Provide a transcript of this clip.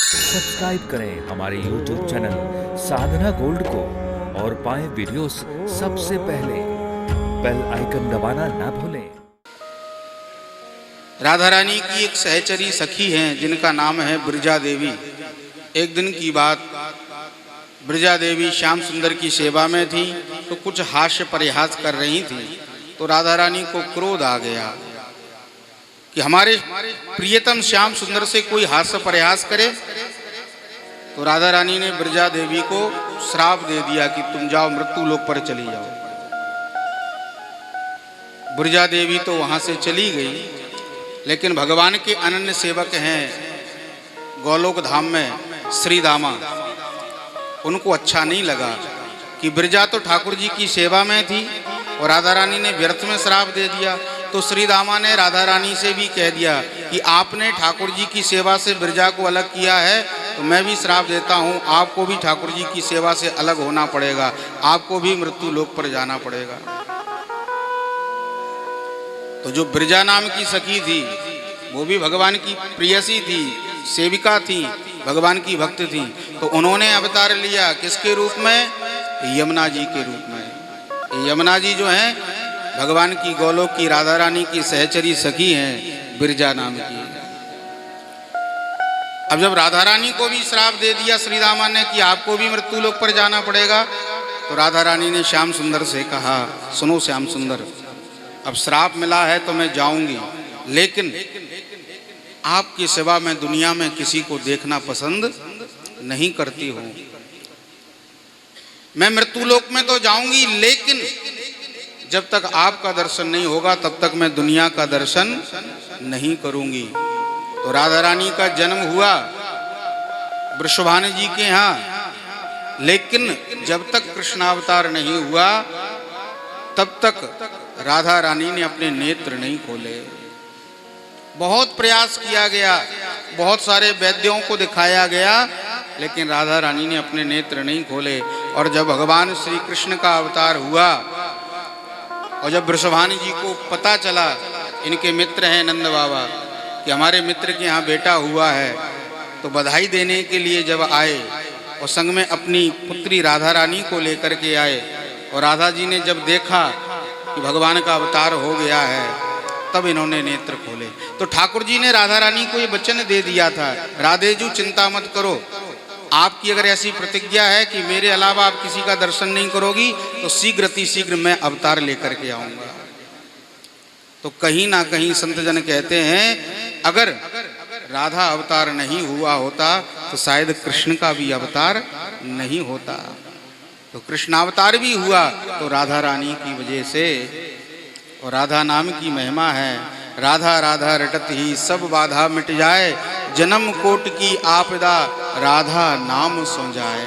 Subscribe करें हमारे YouTube channel साधना gold को और पाएं वीडियोस सबसे पहले। बेल आइकन दबाना ना भूलें। राधा रानी की एक सहचरी सखी हैं जिनका नाम है ब्रजा देवी। एक दिन की बात, ब्रजा देवी श्याम सुंदर की सेवा में थी तो कुछ हास्य परिहास कर रही थी। तो राधा रानी को क्रोध आ गया कि हमारे प्रियतम श्याम सुंदर से कोई हास्य परिहास करे। तो राधा रानी ने ब्रजा देवी को श्राप दे दिया कि तुम जाओ, मृत्यु लोक पर चली जाओ। ब्रजा देवी तो वहां से चली गई, लेकिन भगवान के अनन्य सेवक हैं गोलोक धाम में श्री दामा, उनको अच्छा नहीं लगा कि ब्रजा तो ठाकुर जी की सेवा में थी और राधा रानी ने व्यर्थ में श्राप दे दिया। तो श्री दामा ने राधा रानी से भी कह दिया कि आपने ठाकुर जी की सेवा से ब्रजा को अलग किया है, तो मैं भी श्राप देता हूँ, आपको भी ठाकुर जी की सेवा से अलग होना पड़ेगा, आपको भी मृत्यु लोक पर जाना पड़ेगा। तो जो ब्रजा नाम की सखी थी वो भी भगवान की प्रियसी थी, सेविका थी, भगवान की भक्त थी। तो उन्होंने अवतार लिया किसके रूप में? यमुना जी के रूप में। यमुना जी जो हैं भगवान की गोलोक की राधा रानी की सहचरी सखी हैं, ब्रजा नाम की। अब जब राधा रानी को भी श्राप दे दिया श्री दामा ने कि आपको भी मृत्यु लोक पर जाना पड़ेगा, तो राधा रानी ने श्याम सुंदर से कहा, सुनो श्याम सुंदर, अब श्राप मिला है तो मैं जाऊंगी, लेकिन आपकी सेवा में दुनिया में किसी को देखना पसंद नहीं करती हूं। मैं मृत्यु लोक में तो जाऊंगी, लेकिन जब तक आपका दर्शन नहीं होगा तब तक मैं दुनिया का दर्शन नहीं करूंगी। तो राधा रानी का जन्म हुआ वृषभानु जी के यहाँ, लेकिन जब तक कृष्णावतार नहीं हुआ तब तक राधा रानी ने अपने नेत्र नहीं खोले। बहुत प्रयास किया गया, बहुत सारे वैद्यों को दिखाया गया, लेकिन राधा रानी ने अपने नेत्र नहीं खोले। और जब भगवान श्री कृष्ण का अवतार हुआ और जब वृषभानु जी को पता चला, इनके मित्र हैं नंद बाबा, कि हमारे मित्र के यहाँ बेटा हुआ है, तो बधाई देने के लिए जब आए और संग में अपनी पुत्री राधा रानी को लेकर के आए, और राधा जी ने जब देखा कि भगवान का अवतार हो गया है, तब इन्होंने नेत्र खोले। तो ठाकुर जी ने राधा रानी को ये वचन दे दिया था, राधेजू चिंता मत करो, आपकी अगर ऐसी प्रतिज्ञा है कि मेरे अलावा आप किसी का दर्शन नहीं करोगी, तो शीघ्र अतिशीघ्र मैं अवतार लेकर के आऊंगा। तो कहीं ना कहीं संत जन कहते हैं अगर राधा अवतार नहीं हुआ होता तो शायद कृष्ण का भी अवतार नहीं होता। तो कृष्ण अवतार भी हुआ तो राधा रानी की वजह से। और राधा नाम की महिमा है, राधा राधा रटत ही सब बाधा मिट जाए, जन्म कोट की आपदा राधा नाम सो जाए।